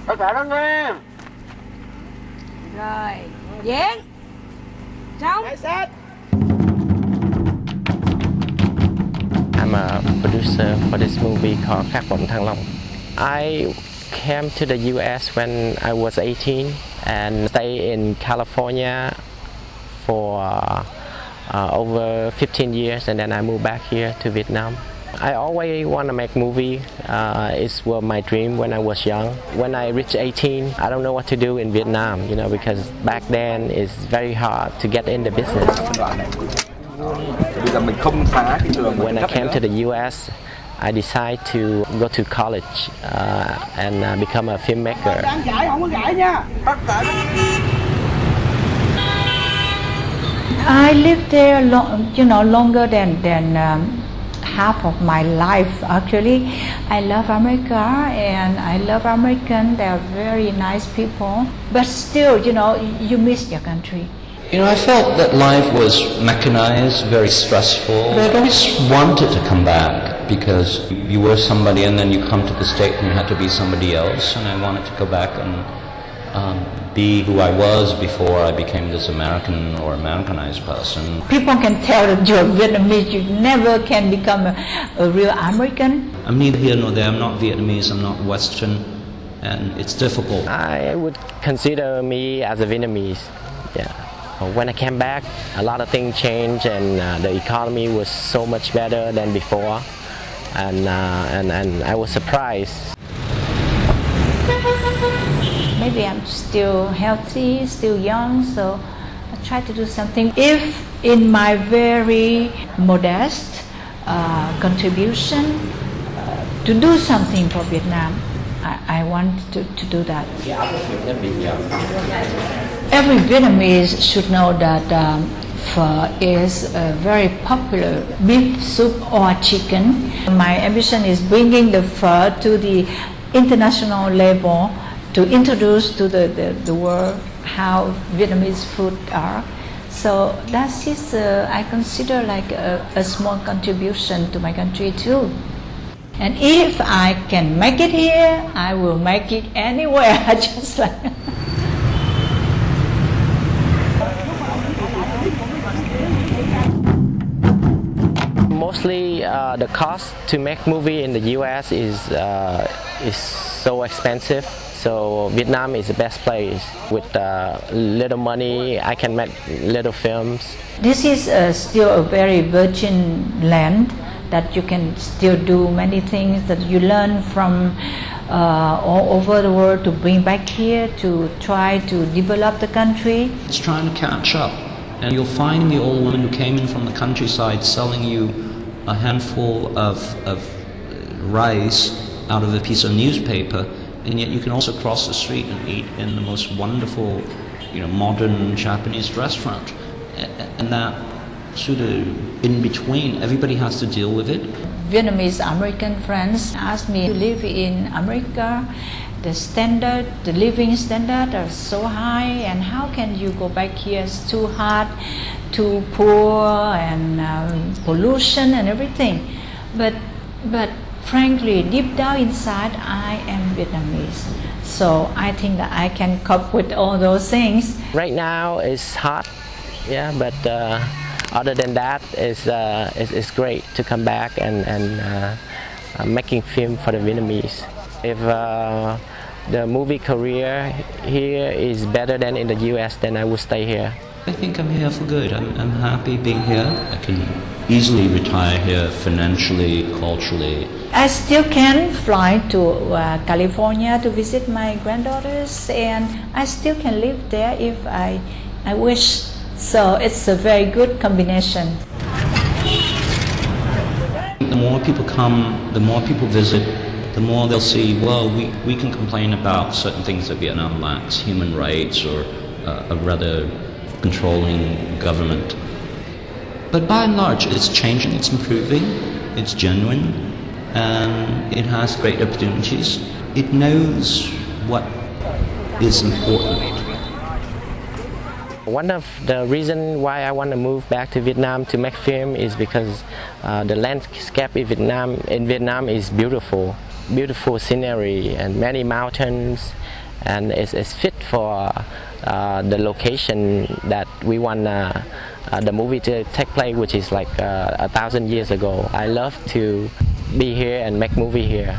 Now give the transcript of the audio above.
Tất cả đó nghe. Rồi, diễn. Xong. I'm a producer for this movie called Khát vọng Thăng Long. I came to the US when I was 18 and stayed in California for over 15 years, and then I moved back here to Vietnam. I always want to make movie. It was my dream when I was young. When I reached 18, I don't know what to do in Vietnam, because back then it's very hard to get in the business. Bây giờ mình không phá thị trường. When I came to the US, I decided to go to college and become a filmmaker. I lived there longer than half of my life. Actually, I love America and I love American. They are very nice people. But still, you miss your country. I felt that life was mechanized, very stressful. But I'd always wanted to come back because you were somebody and then you come to the States and you had to be somebody else. And I wanted to go back and be who I was before I became this American or Americanized person. People can tell that you're Vietnamese. You never can become a real American. I'm neither here nor there. I'm not Vietnamese. I'm not Western. And it's difficult. I would consider me as a Vietnamese, yeah. When I came back, a lot of things changed, and the economy was so much better than before, and I was surprised. Maybe I'm still healthy, still young, so I try to do something. If in my very modest contribution to do something for Vietnam, I want to do that. Every Vietnamese should know that pho is a very popular beef soup or chicken. My ambition is bringing the pho to the international level to introduce to the world how Vietnamese food are. So that is, I consider like a small contribution to my country too. And if I can make it here, I will make it anywhere, just like. Mostly, the cost to make movie in the U.S. is so expensive. So Vietnam is the best place. With little money, I can make little films. This is still a very virgin land that you can still do many things that you learn from all over the world to bring back here to try to develop the country. It's trying to catch up. And you'll find the old woman who came in from the countryside selling you a handful of rice out of a piece of newspaper, and yet you can also cross the street and eat in the most wonderful, modern Japanese restaurant. And that sort of in between, everybody has to deal with it. Vietnamese American friends asked me to live in America. The living standard are so high, and how can you go back here? It's too hot, too poor, and pollution and everything. But frankly, deep down inside, I am Vietnamese. So I think that I can cope with all those things. Right now it's hot, yeah, but other than that, it's great to come back and making film for the Vietnamese. If the movie career here is better than in the US, then I will stay here. I think I'm here for good. I'm happy being here. I can easily retire here financially, culturally. I still can fly to California to visit my granddaughters, and I still can live there if I wish. So it's a very good combination. The more people come, the more people visit, the more they'll see, well, we can complain about certain things that Vietnam lacks, human rights or a rather controlling government. But by and large, it's changing, it's improving, it's genuine, and it has great opportunities. It knows what is important. One of the reasons why I want to move back to Vietnam to make film is because the landscape in Vietnam is beautiful. beautiful scenery and many mountains, and it's fit for the location that we want the movie to take place, which is like 1,000 years ago. I love to be here and make movie here.